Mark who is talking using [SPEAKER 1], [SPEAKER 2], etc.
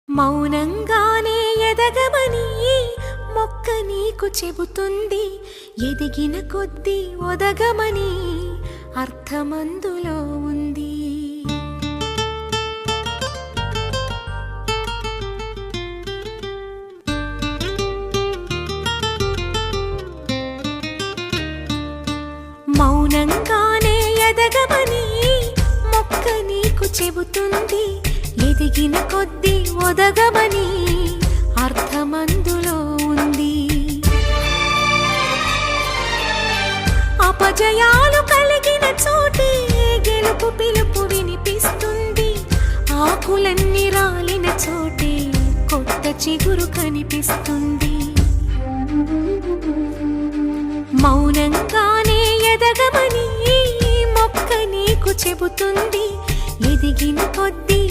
[SPEAKER 1] మౌనంగానే ఎదగమని మొక్క నీకు చెబుతుంది. ఎదిగిన కొద్దీ ఒదగమని అర్థమందులో ఉంది. మౌనంగానే ఎదగమని మొక్క నీకు చెబుతుంది. ఎదిగిన కొద్దీ ఒదగమని అర్థమందులో ఉంది. అపజయాలు కలిగిన చోటే గెలుపు పిలుపు వినిపిస్తుంది. ఆకులన్నీ రాలిన చోటే కొత్త చిగురు కనిపిస్తుంది. మౌనంగానే ఎదగమని మొక్క నీకు చెబుతుంది. ఎదిగిన కొద్దీ